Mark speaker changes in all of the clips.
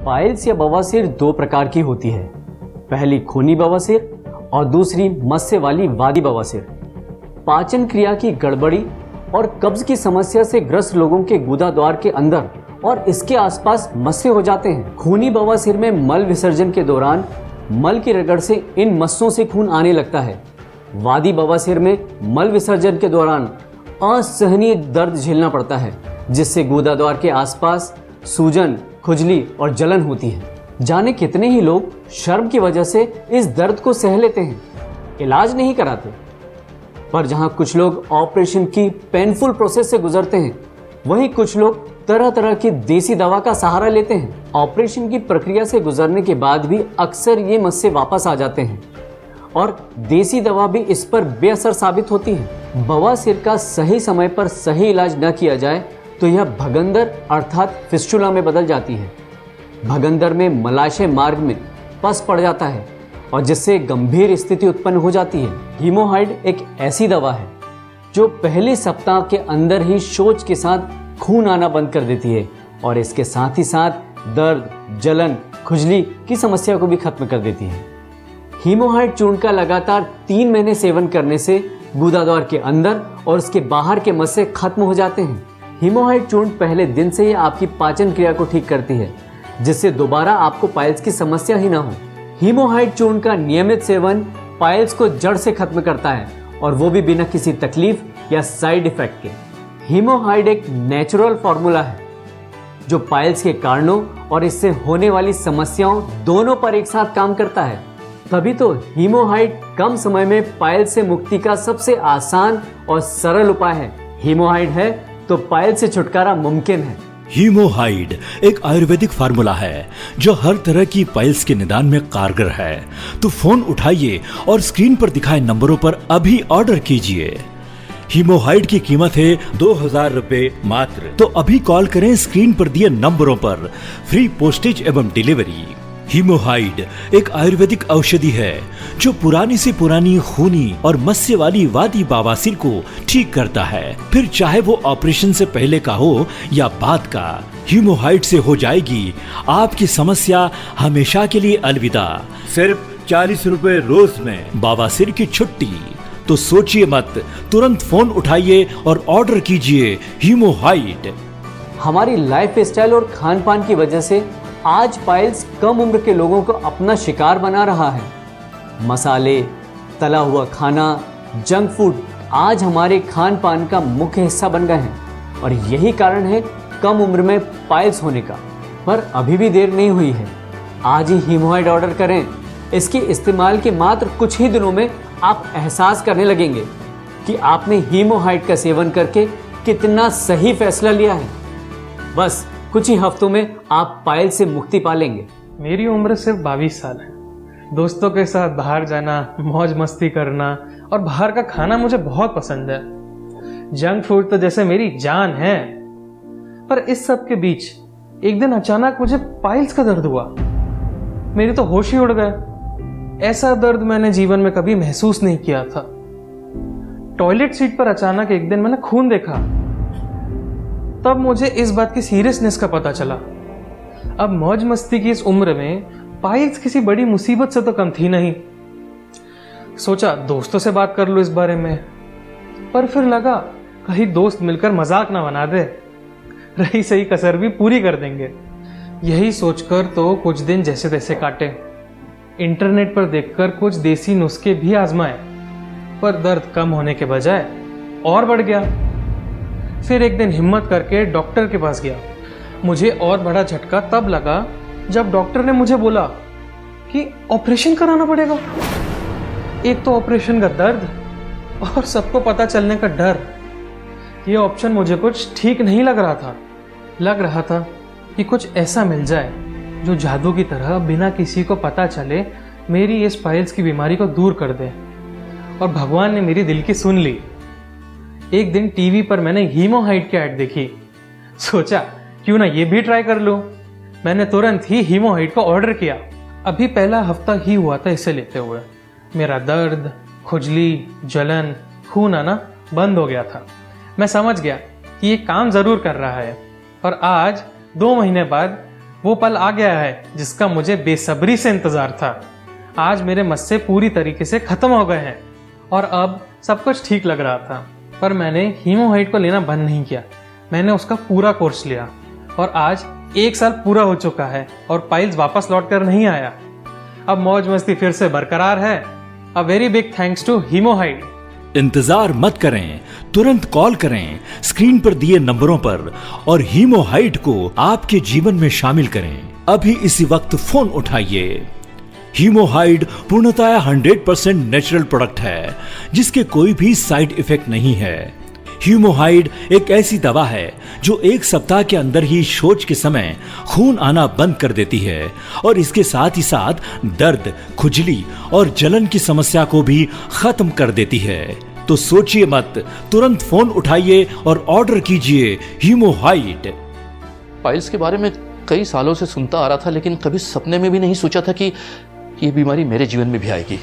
Speaker 1: Piles या बवासीर दो प्रकार की होती है। पहली खूनी बवासीर और दूसरी मस्से वाली वादी बवासीर। पाचन क्रिया की गड़बड़ी और कब्ज की समस्या से ग्रस्त लोगों के गुदा द्वार के अंदर और इसके आसपास मस्से हो जाते हैं। खूनी बवासीर में मल विसर्जन के दौरान मल की रगड़ से इन मस्सों से खून आने लगता है। वादी बवासीर में मल विसर्जन के दौरान असहनीय दर्द झेलना पड़ता है, जिससे गुदा द्वार के आसपास सूजन, खुजली और जलन होती है। जाने कितने ही लोग शर्म की वजह से इस दर्द को सह लेते हैं, इलाज नहीं कराते। पर जहां कुछ लोग ऑपरेशन की पेनफुल प्रोसेस से गुजरते हैं, वहीं कुछ लोग तरह तरह की देसी दवा का सहारा लेते हैं। ऑपरेशन की प्रक्रिया से गुजरने के बाद भी अक्सर ये मस्से वापस आ जाते हैं और देसी दवा भी इस पर बेअसर साबित होती है। बवासीर का सही समय पर सही इलाज न किया जाए तो यह भगंदर अर्थात फिस्टुला में बदल जाती है। भगंदर में मलाशय मार्ग में पस पड़ जाता है और जिससे गंभीर स्थिति उत्पन्न हो जाती है। हीमोहाइड एक ऐसी दवा है जो पहले सप्ताह के अंदर ही शौच के साथ खून आना बंद कर देती है और इसके साथ ही साथ दर्द, जलन, खुजली की समस्या को भी खत्म कर देती है। हीमोहाइड चूर्ण का लगातार 3 महीने सेवन करने से गुदा द्वार के अंदर और उसके बाहर के मस्से खत्म हो जाते हैं। हीमोहाइड चूर्ण पहले दिन से ही आपकी पाचन क्रिया को ठीक करती है, जिससे दोबारा आपको पाइल्स की समस्या ही ना हो। हीमोहाइड चूर्ण का नियमित सेवन पाइल्स को जड़ से खत्म करता है और वो भी बिना किसी तकलीफ या साइड इफेक्ट के। हीमोहाइड एक नेचुरल फॉर्मूला है जो पाइल्स के कारणों और इससे होने वाली समस्याओं दोनों पर एक साथ काम करता है। तभी तो हीमोहाइड कम समय में पाइल्स से मुक्ति का सबसे आसान और सरल उपाय है। हीमोहाइड है तो पाइल्स से छुटकारा मुमकिन है।
Speaker 2: हीमोहाइड एक आयुर्वेदिक फार्मूला है जो हर तरह की पाइल्स के निदान में कारगर है। तो फोन उठाइए और स्क्रीन पर दिखाए नंबरों पर अभी ऑर्डर कीजिए। हीमोहाइड की कीमत है 2000 रुपए मात्र। तो अभी कॉल करें स्क्रीन पर दिए नंबरों पर, फ्री पोस्टेज एवं डिलीवरी। हीमोहाइड एक आयुर्वेदिक औषधि है जो पुरानी से पुरानी खूनी और मस्से वाली वादी बवासीर को ठीक करता है, फिर चाहे वो ऑपरेशन से पहले का हो या बाद का। हीमोहाइड से हो जाएगी आपकी समस्या हमेशा के लिए अलविदा। सिर्फ 40 रुपए रोज में बवासीर की छुट्टी। तो सोचिए मत, तुरंत फोन उठाइए और ऑर्डर कीजिए हीमोहाइड।
Speaker 1: हमारी लाइफ स्टाइल और खान पान की वजह से आज पाइल्स कम उम्र के लोगों को अपना शिकार बना रहा है। मसाले, तला हुआ खाना, जंक फूड आज हमारे खान पान का मुख्य हिस्सा बन गए हैं और यही कारण है कम उम्र में पाइल्स होने का। पर अभी भी देर नहीं हुई है, आज ही हीमोहाइड ऑर्डर करें। इसके इस्तेमाल के मात्र कुछ ही दिनों में आप एहसास करने लगेंगे कि आपने हीमोहाइड का सेवन करके कितना सही फैसला लिया है। बस कुछ ही हफ्तों में आप पाइल्स से मुक्ति पा लेंगे।
Speaker 3: मेरी उम्र सिर्फ 22 साल है। दोस्तों के साथ बाहर जाना, मौज मस्ती करना और बाहर का खाना मुझे बहुत पसंद है। जंक फूड तो जैसे मेरी जान है। पर इस सब के बीच एक दिन अचानक मुझे पाइल्स का दर्द हुआ। मेरे तो होश ही उड़ गए। ऐसा दर्द मैंने जीवन में कभी महसूस नहीं किया था। टॉयलेट सीट पर अचानक एक दिन मैंने खून देखा। तब मुझे इस बात की सीरियसनेस का पता चला। अब मौज मस्ती की इस उम्र में पाइल्स किसी बड़ी मुसीबत से तो कम थी नहीं। सोचा दोस्तों से बात कर लो इस बारे में, पर फिर लगा कहीं दोस्त मिलकर मजाक ना बना दे, रही सही कसर भी पूरी कर देंगे। यही सोचकर तो कुछ दिन जैसे तैसे काटे। इंटरनेट पर देखकर कुछ देसी नुस्खे भी आजमाए, पर दर्द कम होने के बजाय और बढ़ गया। फिर एक दिन हिम्मत करके डॉक्टर के पास गया। मुझे और बड़ा झटका तब लगा जब डॉक्टर ने मुझे बोला कि ऑपरेशन कराना पड़ेगा। एक तो ऑपरेशन का दर्द और सबको पता चलने का डर। ये ऑप्शन मुझे कुछ ठीक नहीं लग रहा था। लग रहा था कि कुछ ऐसा मिल जाए जो जादू की तरह बिना किसी को पता चले मेरी इस पाइल्स की बीमारी को दूर कर दे। और भगवान ने मेरी दिल की सुन ली। एक दिन टीवी पर मैंने हीमोहाइड की ऐड देखी। सोचा क्यों ना ये भी ट्राई कर लूं। मैंने तुरंत ही हीमोहाइड को ऑर्डर किया। अभी पहला हफ्ता ही हुआ था इसे लेते हुए। मेरा दर्द, खुजली, जलन, खून आना बंद हो गया था। मैं समझ गया कि ये काम जरूर कर रहा है। और आज 2 महीने बाद वो पल आ गया है जिसका मुझे बेसब्री से इंतजार था। आज मेरे मस्से पूरी तरीके से खत्म हो गए हैं और अब सब कुछ ठीक लग रहा था। पर मैंने हीमोहाइड को लेना बंद नहीं किया। मैंने उसका पूरा कोर्स लिया और आज 1 साल पूरा हो चुका है और पाइल्स वापस लौट कर नहीं आया। अब मौज मस्ती फिर से बरकरार है। A very big thanks to हीमोहाइड।
Speaker 2: इंतजार मत करें, तुरंत कॉल करें स्क्रीन पर दिए नंबरों पर और हीमोहाइड को आपके जीवन में शामिल करें। अभी इसी वक्त फोन उठाइए। हीमोहाइड पूर्णतः 100% नेचुरल प्रोडक्ट है जिसके कोई भी साइड इफेक्ट नहीं है। हीमोहाइड एक ऐसी दवा है जो 1 सप्ताह के अंदर ही शौच के समय खून आना बंद कर देती है और इसके साथ ही साथ दर्द, खुजली और जलन की समस्या को भी खत्म कर देती है। तो सोचिए मत, तुरंत फोन उठाइए और ऑर्डर कीजिए हीमोहाइड।
Speaker 4: पाइल्स के बारे में कई सालों से सुनता आ रहा था, लेकिन कभी सपने में भी नहीं सोचा था कि ये बीमारी मेरे जीवन में भी आएगी।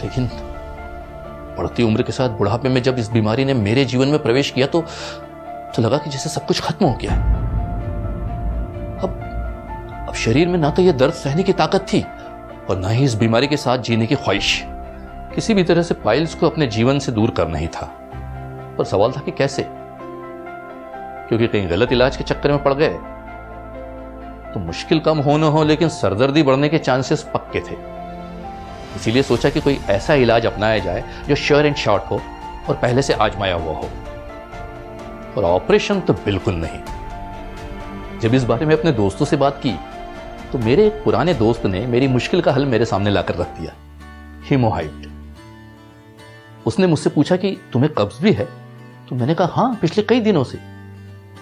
Speaker 4: लेकिन बढ़ती उम्र के साथ बुढ़ापे में जब इस बीमारी ने मेरे जीवन में प्रवेश किया तो लगा कि जैसे सब कुछ खत्म हो गया। अब शरीर में ना तो यह दर्द सहने की ताकत थी और ना ही इस बीमारी के साथ जीने की ख्वाहिश। किसी भी तरह से पाइल्स को अपने जीवन से दूर करना ही था। पर सवाल था कि कैसे, क्योंकि कहीं गलत इलाज के चक्कर में पड़ गए तो मुश्किल कम हो न हो लेकिन सरदर्दी बढ़ने के चांसेस पक्के थे। इसीलिए सोचा कि कोई ऐसा इलाज अपनाया जाए जो श्योर एंड शॉर्ट हो और पहले से आजमाया हुआ हो। और ऑपरेशन तो बिल्कुल नहीं। जब इस बारे में अपने दोस्तों से बात की तो मेरे एक पुराने दोस्त ने मेरी मुश्किल का हल मेरे सामने लाकर रख दिया, हीमोहाइड। उसने मुझसे पूछा कि तुम्हें कब्ज भी है? तो मैंने कहा हाँ, पिछले कई दिनों से।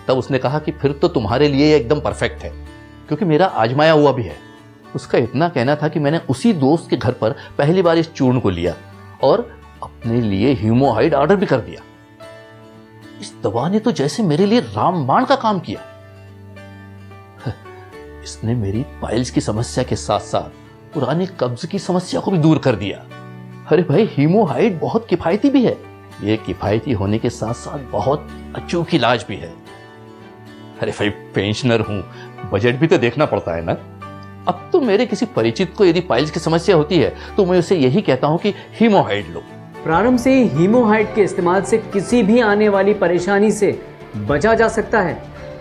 Speaker 4: तब उसने कहा कि फिर तो तुम्हारे लिए एकदम परफेक्ट है, क्योंकि मेरा आजमाया हुआ भी है। उसका इतना कहना था कि मैंने उसी दोस्त के घर पर पहली बार इस चूर्ण को लिया और अपने लिए हीमोहाइड ऑर्डर भी कर दिया। इस दवा ने तो जैसे मेरे लिए रामबाण का काम किया। इसने मेरी पाइल्स की समस्या के साथ साथ पुरानी कब्ज की समस्या को भी दूर कर दिया। अरे भाई, हीमोहाइड बहुत किफायती भी है। ये किफायती होने के साथ साथ बहुत अचूक इलाज भी है। अरे भाई, पेंशनर हूं, बजट भी तो देखना पड़ता है ना। अब तो मेरे किसी परिचित को यदि पाइल्स की समस्या होती है तो मैं उसे यही कहता हूं कि हीमोहाइड लो।
Speaker 1: प्रारंभ से ही हीमोहाइड के इस्तेमाल से किसी भी आने वाली परेशानी से बचा जा सकता है,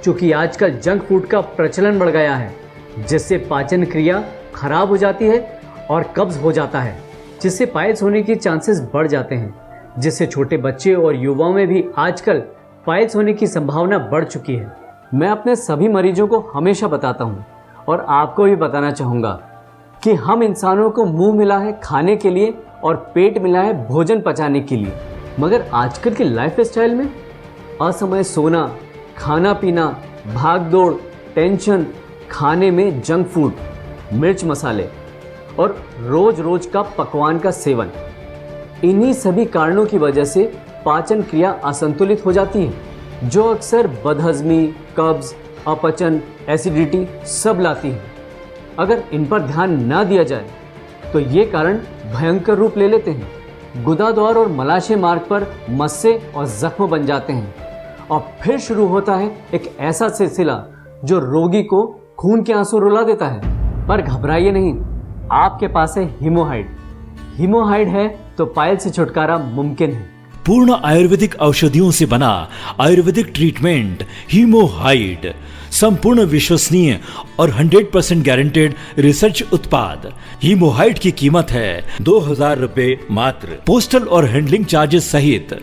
Speaker 1: क्योंकि आजकल जंक फूड का प्रचलन बढ़ गया है, जिससे पाचन क्रिया खराब हो जाती है और कब्ज हो जाता है, जिससे पाइल्स होने के चांसेस बढ़ जाते हैं, जिससे छोटे बच्चे और युवाओं में भी आजकल पाइल्स होने की संभावना बढ़ चुकी है। मैं अपने सभी मरीजों को हमेशा बताता हूँ और आपको भी बताना चाहूँगा कि हम इंसानों को मुंह मिला है खाने के लिए और पेट मिला है भोजन पचाने के लिए, मगर आजकल के लाइफ स्टाइल में असमय सोना, खाना पीना, भाग दौड़, टेंशन, खाने में जंक फूड, मिर्च मसाले और रोज रोज का पकवान का सेवन, इन्हीं सभी कारणों की वजह से पाचन क्रिया असंतुलित हो जाती है, जो अक्सर बदहजमी, कब्ज, अपचन, एसिडिटी सब लाती है। अगर इन पर ध्यान ना दिया जाए तो ये कारण भयंकर रूप ले लेते हैं। गुदाद्वार और मलाशय मार्ग पर मस्से और जख्म बन जाते हैं और फिर शुरू होता है एक ऐसा सिलसिला जो रोगी को खून के आंसू रुला देता है। पर घबराइए नहीं, आपके पास है हीमोहाइड। हीमोहाइड है तो पाइल्स से छुटकारा मुमकिन है।
Speaker 2: पूर्ण आयुर्वेदिक औषधियों से बना आयुर्वेदिक ट्रीटमेंट हीमोहाइड संपूर्ण विश्वसनीय और 100% गारंटेड रिसर्च उत्पाद। हीमोहाइड की कीमत है 2000 रुपए मात्र, पोस्टल और हैंडलिंग चार्जेस सहित।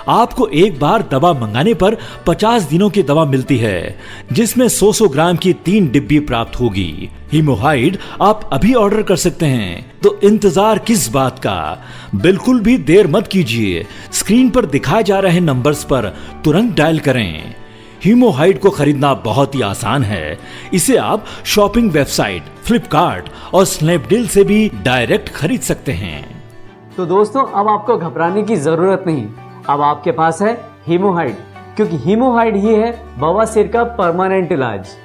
Speaker 2: आपको एक बार दवा मंगाने पर 50 दिनों की दवा मिलती है, जिसमें 100 ग्राम की 3 डिब्बी प्राप्त होगी। हीमोहाइड आप अभी ऑर्डर कर सकते हैं, तो इंतजार किस बात का। बिल्कुल भी देर मत कीजिए, स्क्रीन पर दिखाए जा रहे नंबर्स पर तुरंत डायल करें। हीमोहाइड को खरीदना बहुत ही आसान है। इसे आप शॉपिंग वेबसाइट फ्लिपकार्ट और स्नैपडील से भी डायरेक्ट खरीद सकते हैं।
Speaker 1: तो दोस्तों, अब आपको घबराने की जरूरत नहीं, अब आपके पास है हीमोहाइड, क्योंकि हीमोहाइड ही है बवासीर का परमानेंट इलाज।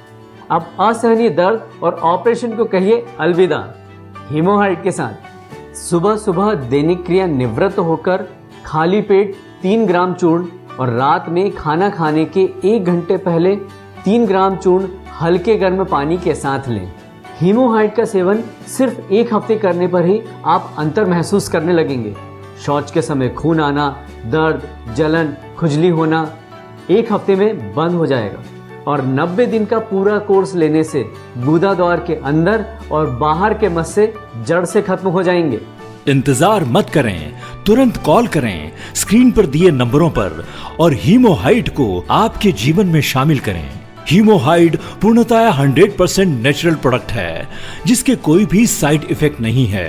Speaker 1: अब असहनीय दर्द और ऑपरेशन को कहिए अलविदा हीमोहाइड के साथ। सुबह सुबह दैनिक क्रिया निवृत्त होकर खाली पेट 3 ग्राम चूर्ण और रात में खाना खाने के 1 घंटे पहले 3 ग्राम चूर्ण हल्के गर्म पानी के साथ लें। हीमोहाइड का सेवन सिर्फ 1 हफ्ते करने पर ही आप अंतर महसूस करने लगेंगे। शौच के समय खून आना, दर्द, जलन, खुजली होना 1 हफ्ते में बंद हो जाएगा और 90 दिन का पूरा कोर्स लेने से गुदा द्वार के अंदर और बाहर के मस्से जड़ से खत्म हो जाएंगे।
Speaker 2: इंतजार मत करें, तुरंत कॉल करें स्क्रीन पर दिए नंबरों पर और हीमोहाइड को आपके जीवन में शामिल करें। हीमोहाइड पूर्णतया 100% नेचुरल प्रोडक्ट है जिसके कोई भी साइड इफेक्ट नहीं है।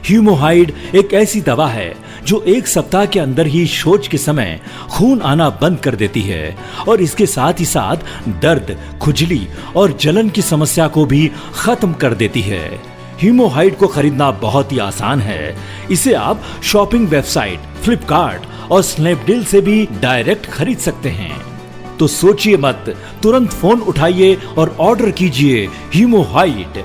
Speaker 2: हीमोहाइड एक ऐसी दवा है जो 1 सप्ताह के अंदर ही शौच के समय खून आना बंद कर देती है और इसके साथ ही साथ दर्द, खुजली और जलन की समस्या को भी खत्म कर देती है। हीमोहाइड को खरीदना बहुत ही आसान है। इसे आप शॉपिंग वेबसाइट फ्लिपकार्ट और स्नैपडील से भी डायरेक्ट खरीद सकते हैं। तो सोचिए मत, तुरंत फोन उठाइए और ऑर्डर कीजिए हीमोहाइड।